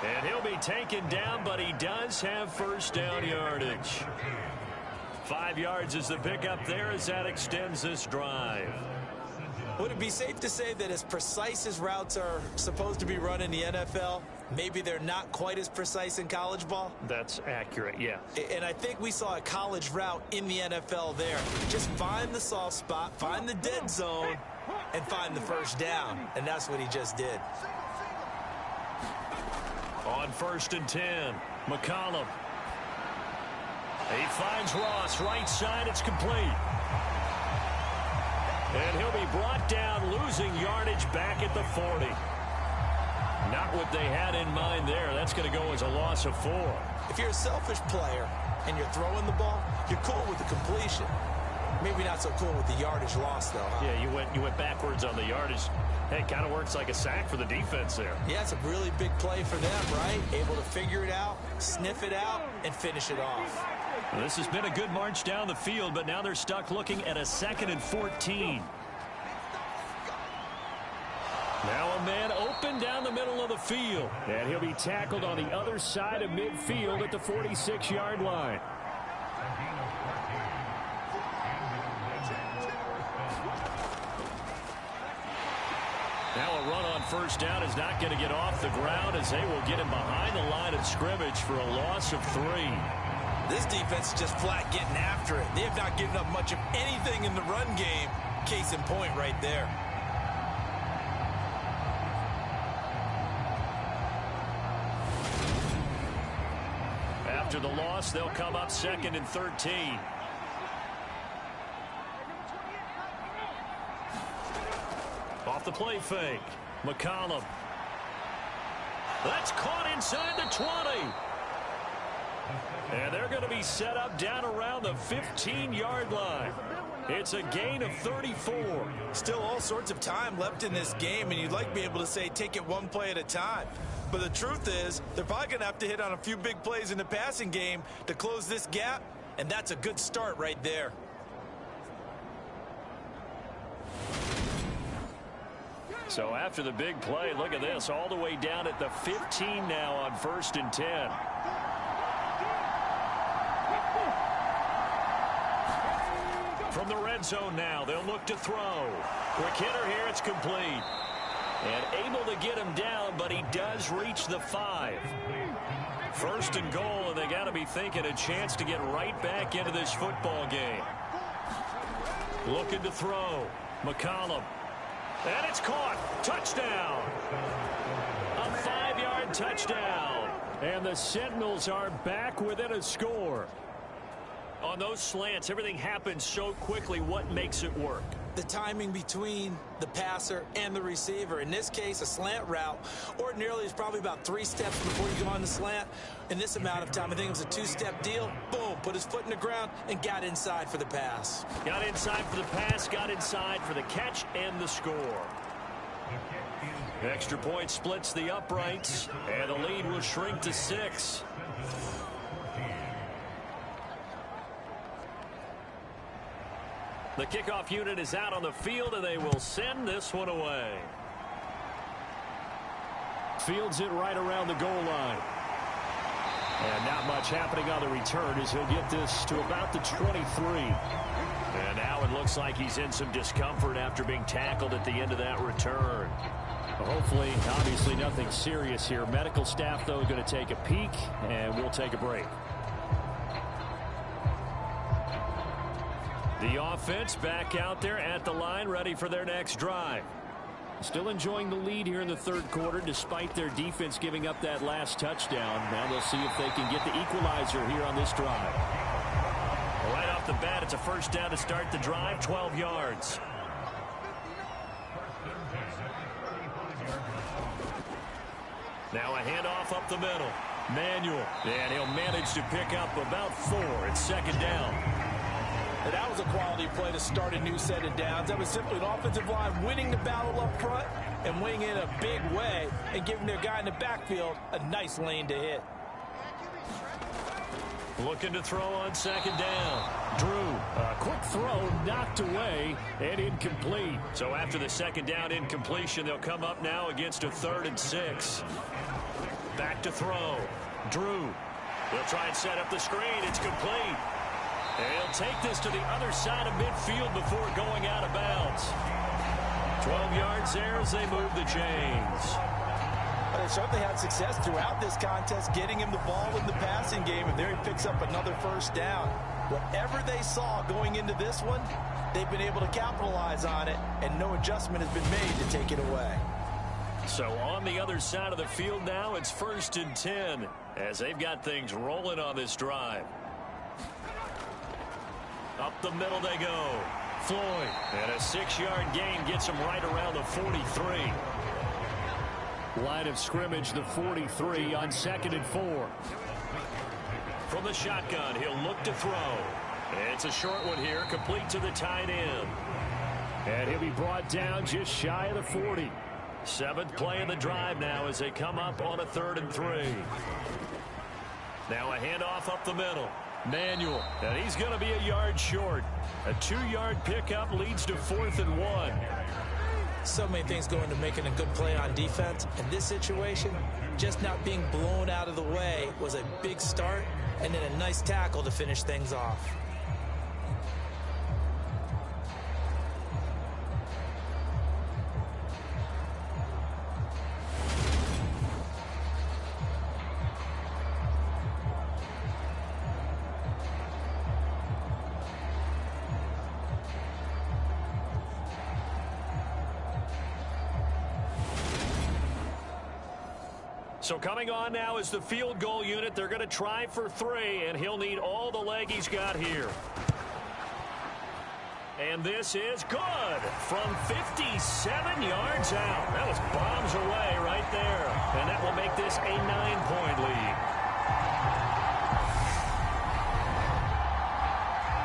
And he'll be taken down, but he does have first down yardage. 5 yards is the pickup there as that extends this drive. Would it be safe to say that as precise as routes are supposed to be run in the NFL, maybe they're not quite as precise in college ball? That's accurate, yeah. And I think we saw a college route in the NFL there. Just find the soft spot, find the dead zone, and find the first down. And that's what he just did. On 1st and 10, McCollum. He finds Ross, right side, it's complete. And he'll be brought down, losing yardage back at the 40. Not what they had in mind there. That's going to go as a loss of 4. If you're a selfish player and you're throwing the ball, you're cool with the completion. Maybe not so cool with the yardage loss, though, huh? Yeah, you went backwards on the yardage. Hey, it kind of works like a sack for the defense there. Yeah, it's a really big play for them, right? Able to figure it out, sniff it out, and finish it off. Well, this has been a good march down the field, but now they're stuck looking at a 2nd and 14. Now a man open down the middle of the field. And he'll be tackled on the other side of midfield at the 46-yard line. Now a run on first down is not going to get off the ground as they will get him behind the line of scrimmage for a loss of 3. This defense is just flat getting after it. They have not given up much of anything in the run game. Case in point right there. After the loss, they'll come up 2nd and 13. Off the play fake. McCollum. That's caught inside the 20. And they're going to be set up down around the 15-yard line. It's a gain of 34. Still all sorts of time left in this game, and you'd like to be able to say take it one play at a time. But the truth is, they're probably going to have to hit on a few big plays in the passing game to close this gap, and that's a good start right there. So after the big play, look at this, all the way down at the 15 now on 1st and 10. From the red zone now, they'll look to throw. Quick hitter here, it's complete. And able to get him down, but he does reach the 5. 1st and goal, and they got to be thinking a chance to get right back into this football game. Looking to throw. McCollum. And it's caught. Touchdown. A 5-yard touchdown. And the Sentinels are back within a score. On those slants, everything happens so quickly. What makes it work? The timing between the passer and the receiver. In this case, a slant route ordinarily is probably about 3 steps before you go on the slant. In this amount of time, I think it was a 2-step deal. Boom, put his foot in the ground and got inside for the pass. Got inside for the pass, got inside for the catch and the score. Extra point splits the uprights, and the lead will shrink to 6. The kickoff unit is out on the field, and they will send this one away. Fields it right around the goal line. And not much happening on the return as he'll get this to about the 23. And now it looks like he's in some discomfort after being tackled at the end of that return. Hopefully, obviously nothing serious here. Medical staff, though, going to take a peek, and we'll take a break. The offense back out there at the line, ready for their next drive. Still enjoying the lead here in the third quarter, despite their defense giving up that last touchdown. Now they'll see if they can get the equalizer here on this drive. Right off off the bat, it's a first down to start the drive, 12 yards. Now a handoff up the middle. Manuel, and he'll manage to pick up about 4. It's second down. And that was a quality play to start a new set of downs. That was simply an offensive line winning the battle up front and winning in a big way and giving their guy in the backfield a nice lane to hit. Looking to throw on second down. Drew, a quick throw knocked away and incomplete. So after the second down incompletion, they'll come up now against a 3rd and 6. Back to throw. Drew. They'll try and set up the screen. It's complete. And he'll take this to the other side of midfield before going out of bounds. 12 yards there as they move the chains. But they certainly had success throughout this contest getting him the ball in the passing game, and there he picks up another first down. Whatever they saw going into this one, they've been able to capitalize on it, and no adjustment has been made to take it away. So on the other side of the field now, it's 1st and 10 as they've got things rolling on this drive. Up the middle they go. Floyd, and a 6-yard gain gets him right around the 43. Line of scrimmage, the 43 on 2nd and 4. From the shotgun, he'll look to throw. It's a short one here, complete to the tight end. And he'll be brought down just shy of the 40. 7th play of the drive now as they come up on a 3rd and 3. Now a handoff up the middle. Manuel, and he's going to be a yard short. A 2-yard pickup leads to 4th and 1. So many things go into making a good play on defense. In this situation, just not being blown out of the way was a big start, and then a nice tackle to finish things off. So coming on now is the field goal unit. They're going to try for 3, and he'll need all the leg he's got here. And this is good from 57 yards out. That was bombs away right there. And that will make this a 9-point lead.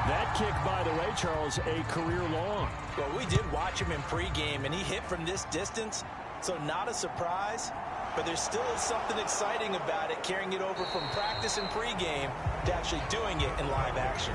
That kick, by the way, Charles, a career long. Well, we did watch him in pregame, and he hit from this distance, so not a surprise. But there still is something exciting about it, carrying it over from practice and pregame to actually doing it in live action.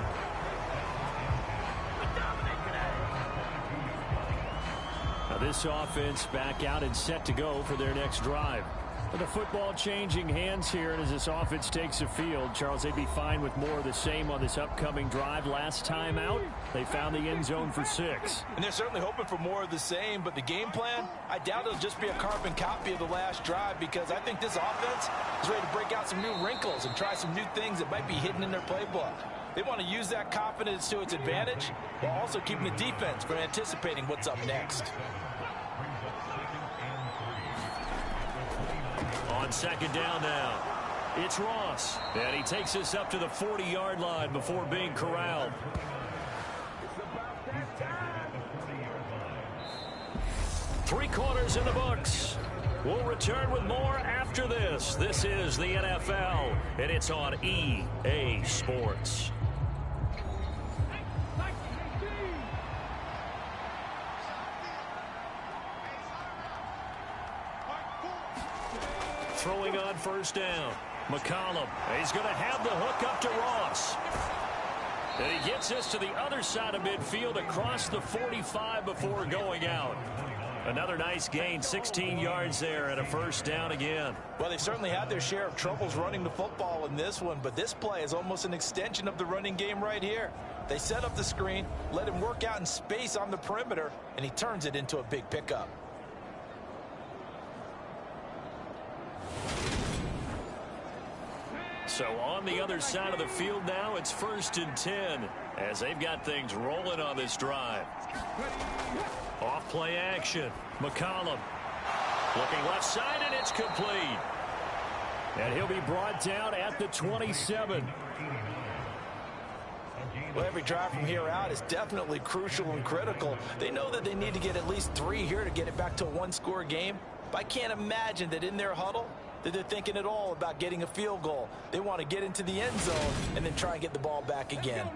Now this offense back out and set to go for their next drive. With the football changing hands here, and as this offense takes the field, Charles, they'd be fine with more of the same on this upcoming drive. Last time out, they found the end zone for 6. And they're certainly hoping for more of the same, but the game plan, I doubt it'll just be a carbon copy of the last drive, because I think this offense is ready to break out some new wrinkles and try some new things that might be hidden in their playbook. They want to use that confidence to its advantage while also keeping the defense from anticipating what's up next. On second down now, it's Ross. And he takes us up to the 40-yard line before being corralled. Three quarters in the books. We'll return with more after this. This is the NFL, and it's on EA Sports. Throwing on first down. McCollum. He's going to have the hook up to Ross. And he gets this to the other side of midfield across the 45 before going out. Another nice gain, 16 yards there, and a first down again. Well, they've certainly had their share of troubles running the football in this one, but this play is almost an extension of the running game right here. They set up the screen, let him work out in space on the perimeter, and he turns it into a big pickup. So on the other side of the field now, it's 1st and 10 as they've got things rolling on this drive. Off play action. McCollum looking left side, and it's complete. And he'll be brought down at the 27. Well, every drive from here out is definitely crucial and critical. They know that they need to get at least 3 here to get it back to a one-score game. But I can't imagine that in their huddle that they're thinking at all about getting a field goal. They want to get into the end zone and then try and get the ball back again.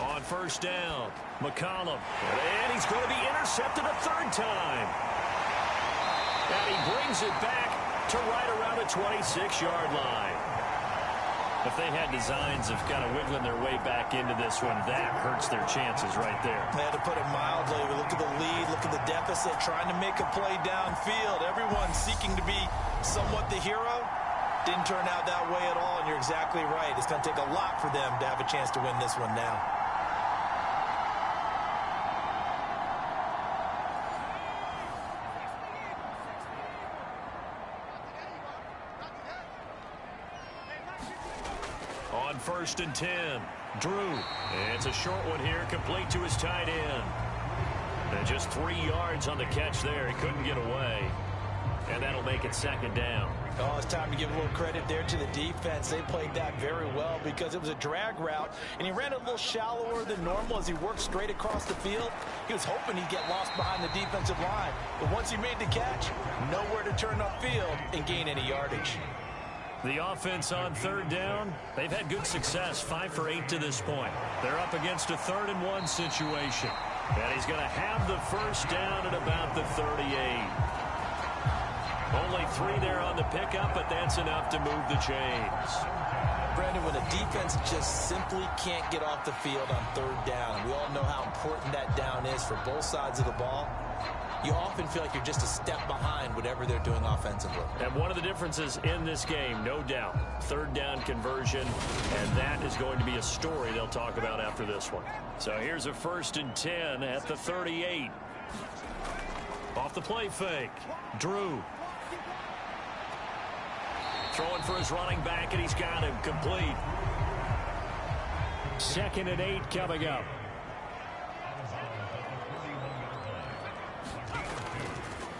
On first down, McCollum. And he's going to be intercepted a third time. And he brings it back to right around the 26-yard line. If they had designs of kind of wiggling their way back into this one, that hurts their chances right there. They had to put it mildly. Look at the lead, look at the deficit, trying to make a play downfield. Everyone seeking to be somewhat the hero. Didn't turn out that way at all, and you're exactly right. It's going to take a lot for them to have a chance to win this one now. On first and 10, Drew. And it's a short one here, complete to his tight end. And just 3 yards on the catch there. He couldn't get away. And that'll make it second down. Oh, it's time to give a little credit there to the defense. They played that very well because it was a drag route, and he ran a little shallower than normal as he worked straight across the field. He was hoping he'd get lost behind the defensive line. But once he made the catch, nowhere to turn upfield and gain any yardage. The offense on third down, they've had good success, 5 for 8 to this point. They're up against a 3rd-and-1 situation. And he's going to have the first down at about the 38. Only 3 there on the pickup, but that's enough to move the chains. Brandon, when a defense just simply can't get off the field on third down, we all know how important that down is for both sides of the ball. You often feel like you're just a step behind whatever they're doing offensively. And one of the differences in this game, no doubt, third down conversion, and that is going to be a story they'll talk about after this one. So here's a 1st and 10 at the 38. Off the play fake, Drew. Throwing for his running back, and he's got him complete. 2nd and 8 coming up.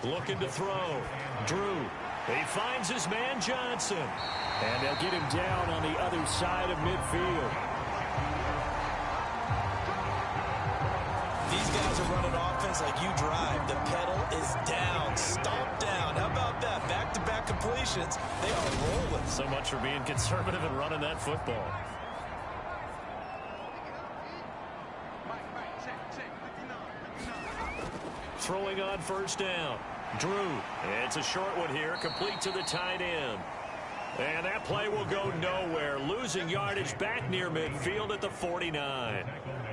Looking to throw. Drew. He finds his man Johnson. And they'll get him down on the other side of midfield. These guys are running offense like you drive. The pedal is down. Stomp down. How about that? Back-to-back completions. They are rolling. So much for being conservative and running that football. Throwing on first down. Drew. It's a short one here, complete to the tight end. And that play will go nowhere. Losing yardage back near midfield at the 49.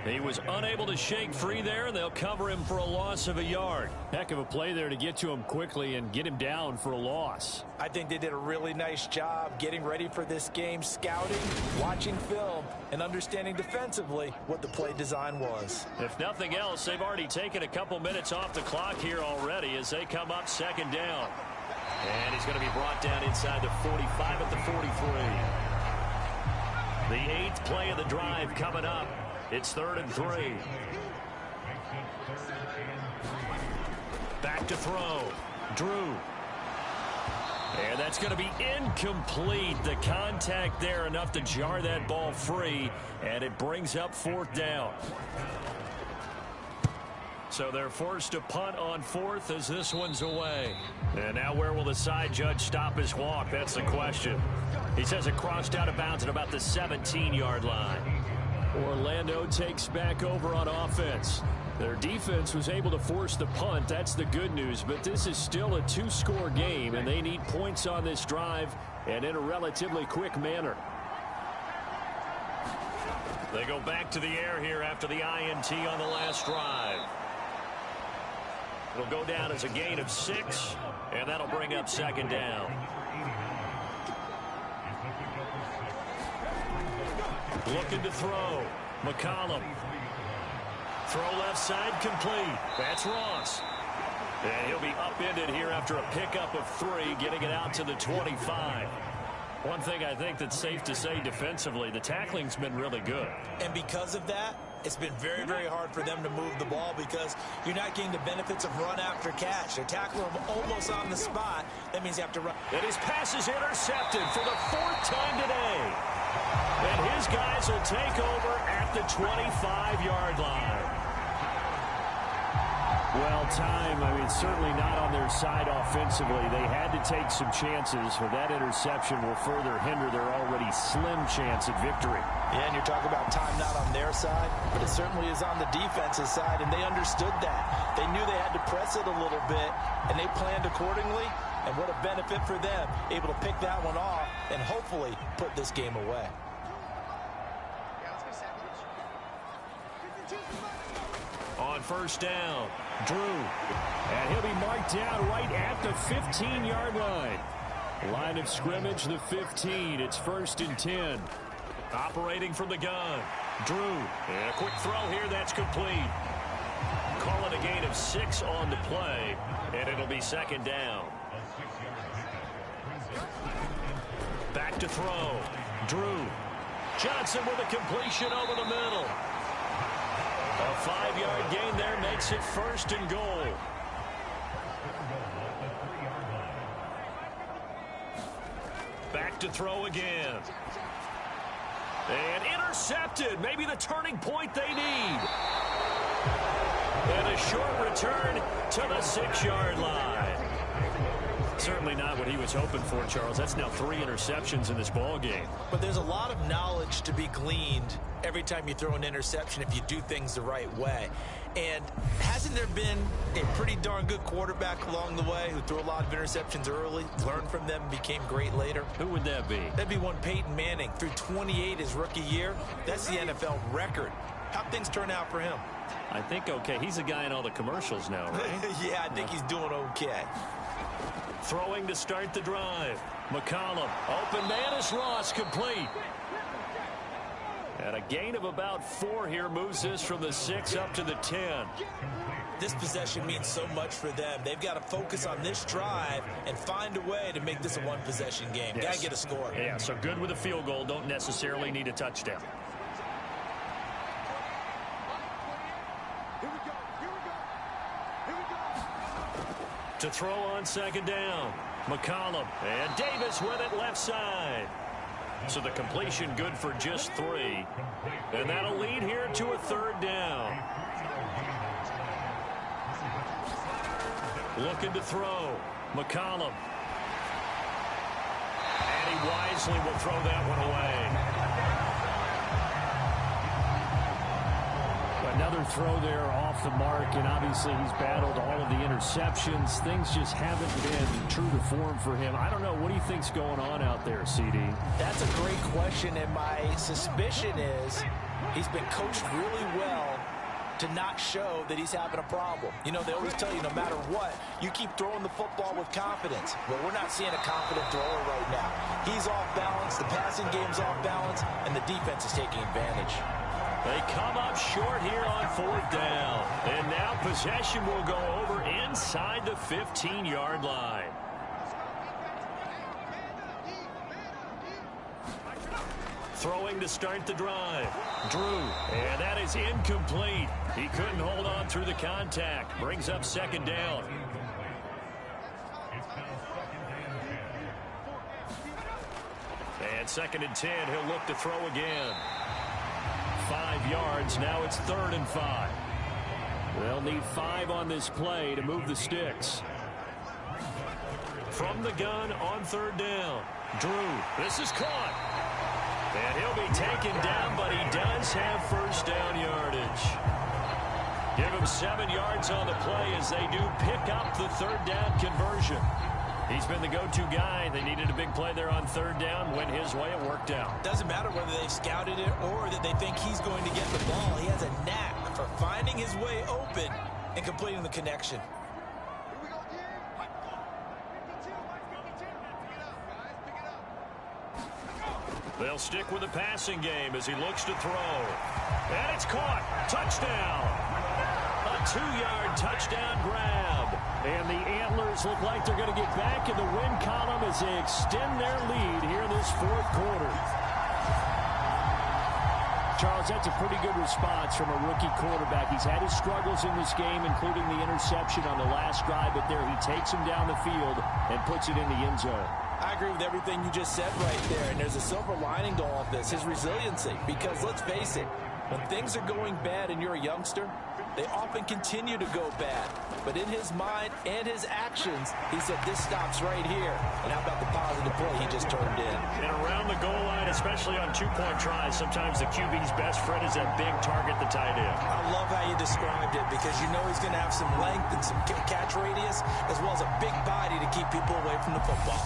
He was unable to shake free there, and they'll cover him for a loss of a yard. Heck of a play there to get to him quickly and get him down for a loss. I think they did a really nice job getting ready for this game, scouting, watching film, and understanding defensively what the play design was. If nothing else, they've already taken a couple minutes off the clock here already as they come up second down. And he's going to be brought down inside the 45 at the 43. The 8th play of the drive coming up. It's 3rd and 3. Back to throw. Drew. And that's going to be incomplete. The contact there enough to jar that ball free, and it brings up 4th down. So they're forced to punt on 4th as this one's away. And now where will the side judge stop his walk? That's the question. He says it crossed out of bounds at about the 17-yard line. Orlando takes back over on offense. Their defense was able to force the punt. That's the good news. But this is still a 2-score game, and they need points on this drive and in a relatively quick manner. They go back to the air here after the INT on the last drive. It'll go down as a gain of 6, and that'll bring up second down. Looking to throw. McCollum. Throw left side complete. That's Ross. And he'll be upended here after a pickup of 3, getting it out to the 25. One thing I think that's safe to say defensively, the tackling's been really good. And because of that, it's been very, very hard for them to move the ball because you're not getting the benefits of run after catch. They're tackling them almost on the spot. That means you have to run. And his pass is intercepted for the 4th time today. And his guys will take over at the 25-yard line. Well, time, I mean, certainly not on their side offensively. They had to take some chances, but that interception will further hinder their already slim chance at victory. Yeah, and you're talking about time not on their side, but it certainly is on the defensive side, and they understood that. They knew they had to press it a little bit, and they planned accordingly, and what a benefit for them, able to pick that one off and hopefully put this game away. On first down, Drew. And he'll be marked down right at the 15-yard line. Line of scrimmage, the 15. It's 1st and 10. Operating from the gun. Drew. And a quick throw here. That's complete. Call it a gain of 6 on the play. And it'll be 2nd down. Back to throw. Drew. Johnson with a completion over the middle. A 5-yard gain there makes it 1st and goal. Back to throw again. And intercepted. Maybe the turning point they need. And a short return to the 6-yard line. Certainly not what he was hoping for, Charles. That's now 3 interceptions in this ball game. But there's a lot of knowledge to be gleaned every time you throw an interception if you do things the right way. And hasn't there been a pretty darn good quarterback along the way who threw a lot of interceptions early, learned from them, became great later? Who would that be? That'd be one Peyton Manning. Threw 28 his rookie year. That's the NFL record. How'd things turn out for him? I think okay. He's a guy in all the commercials now, right? Yeah, I think he's doing okay. Throwing to start the drive. McCollum. Open man is lost. Complete. And a gain of about 4 here moves this from the 6 up to the 10. This possession means so much for them. They've got to focus on this drive and find a way to make this a one-possession game. Yes. Got to get a score. Yeah, so good with a field goal. Don't necessarily need a touchdown. To throw on 2nd down. McCollum. And Davis with it left side. So the completion good for just 3. And that'll lead here to a 3rd down. Looking to throw. McCollum. And he wisely will throw that one away. Another throw there off the mark, and obviously he's battled all of the interceptions. Things just haven't been true to form for him. I don't know. What do you think's going on out there, CD? That's a great question, and my suspicion is he's been coached really well to not show that he's having a problem. You know, they always tell you no matter what, you keep throwing the football with confidence. Well, we're not seeing a confident thrower right now. He's off balance, the passing game's off balance, and the defense is taking advantage. They come up short here on 4th down. And now possession will go over inside the 15-yard line. Throwing to start the drive. Drew. And that is incomplete. He couldn't hold on through the contact. Brings up 2nd down. And 2nd and 10. He'll look to throw again. 5 yards. Now it's 3rd and 5. They'll need 5 on this play to move the sticks. From the gun on 3rd down. Drew. This is caught. And he'll be taken down, but he does have 1st down yardage. Give him 7 yards on the play as they do pick up the 3rd down conversion. He's been the go-to guy. They needed a big play there on 3rd down. Went his way. It worked out. Doesn't matter whether they've scouted it or that they think he's going to get the ball. He has a knack for finding his way open and completing the connection. They'll stick with the passing game as he looks to throw. And it's caught. Touchdown. A 2-yard touchdown grab. And the Antlers look like they're going to get back in the win column as they extend their lead here in this fourth quarter. Charles, that's a pretty good response from a rookie quarterback. He's had his struggles in this game, including the interception on the last drive, but there he takes him down the field and puts it in the end zone. I agree with everything you just said right there, and there's a silver lining to all of this, his resiliency. Because let's face it, when things are going bad and you're a youngster, they often continue to go bad. But in his mind and his actions, he said, this stops right here. And how about the positive play he just turned in? And around the goal line, especially on two-point tries, sometimes the QB's best friend is that big target, the tight end. I love how you described it because you know he's going to have some length and some catch radius as well as a big body to keep people away from the football.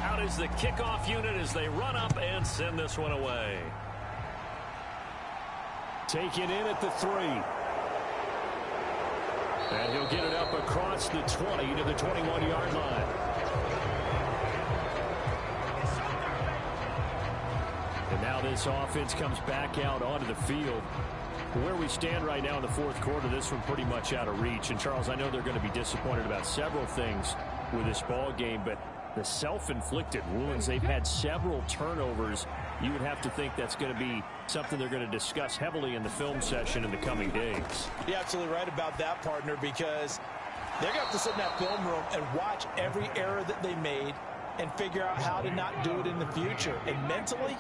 Out is the kickoff unit as they run up and send this one away. Taken in at the 3. And he'll get it up across the 20 to the 21-yard line. And now this offense comes back out onto the field. Where we stand right now in the fourth quarter, this one pretty much out of reach. And, Charles, I know they're going to be disappointed about several things with this ball game, but the self-inflicted wounds, they've had several turnovers. You would have to think that's going to be something they're going to discuss heavily in the film session in the coming days. You're absolutely right about that, partner, because they're going to have to sit in that film room and watch every error that they made and figure out how to not do it in the future. And mentally,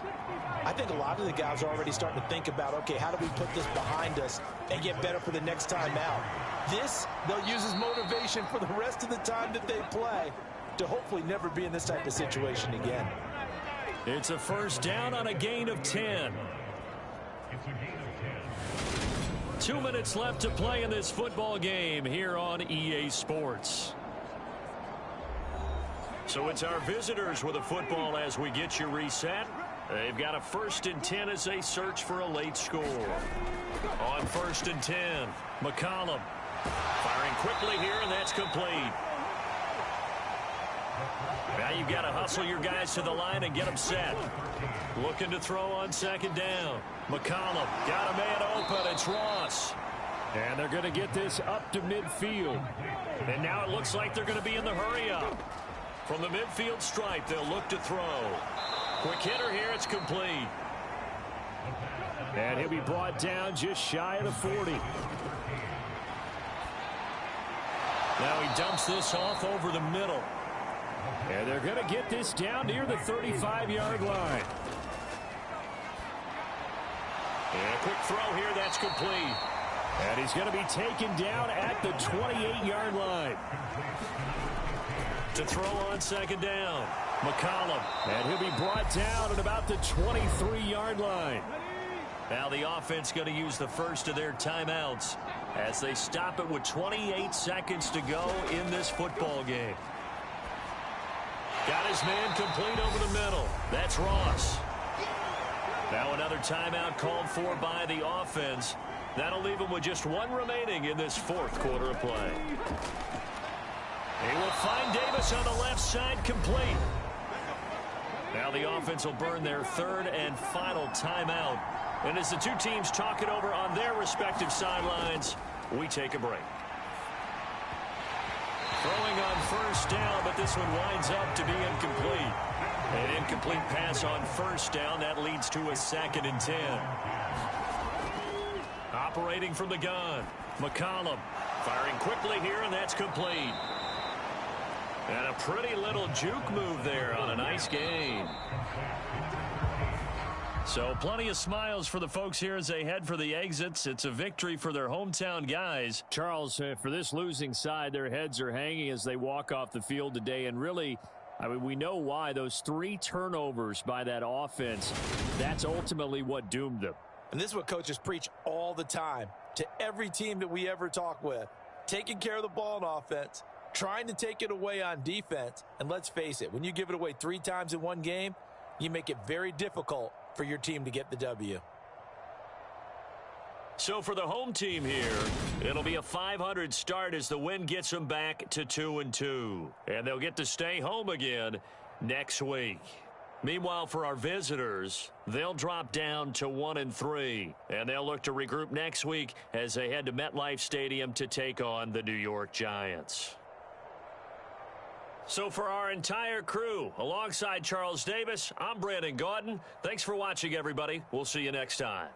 I think a lot of the guys are already starting to think about, okay, how do we put this behind us and get better for the next time out? This, they'll use as motivation for the rest of the time that they play to hopefully never be in this type of situation again. It's a first down on a gain of 10. 2 minutes left to play in this football game here on EA Sports. So it's our visitors with a football as we get you reset. They've got a 1st and 10 as they search for a late score. On 1st and 10, McCollum firing quickly here, and that's complete. Now you've got to hustle your guys to the line and get them set. Looking to throw on 2nd down. McCollum got a man open. It's Ross. And they're going to get this up to midfield. And now it looks like they're going to be in the hurry up. From the midfield stripe, they'll look to throw. Quick hitter here. It's complete. And he'll be brought down just shy of the 40. Now he dumps this off over the middle. And they're going to get this down near the 35-yard line. And a quick throw here, that's complete. And he's going to be taken down at the 28-yard line. To throw on 2nd down, McCollum. And he'll be brought down at about the 23-yard line. Now the offense going to use the first of their timeouts as they stop it with 28 seconds to go in this football game. Got his man complete over the middle. That's Ross. Now another timeout called for by the offense. That'll leave him with just one remaining in this fourth quarter of play. He will find Davis on the left side complete. Now the offense will burn their 3rd and final timeout. And as the two teams talk it over on their respective sidelines, we take a break. Throwing on 1st down, but this one winds up to be incomplete. An incomplete pass on 1st down. That leads to a 2nd and 10. Operating from the gun, McCollum firing quickly here, and that's complete. And a pretty little juke move there on a nice gain. So plenty of smiles for the folks here as they head for the exits. It's a victory for their hometown guys. Charles, for this losing side, their heads are hanging as they walk off the field today. And really, I mean, we know why. Those 3 turnovers by that offense, that's ultimately what doomed them. And this is what coaches preach all the time to every team that we ever talk with. Taking care of the ball on offense, trying to take it away on defense. And let's face it, when you give it away 3 times in one game, you make it very difficult for your team to get the W. So for the home team here, it'll be a 500 start as the win gets them back to 2-2. And they'll get to stay home again next week. Meanwhile, for our visitors, they'll drop down to 1-3, and they'll look to regroup next week as they head to MetLife Stadium to take on the New York Giants. So for our entire crew, alongside Charles Davis, I'm Brandon Gaudin. Thanks for watching, everybody. We'll see you next time.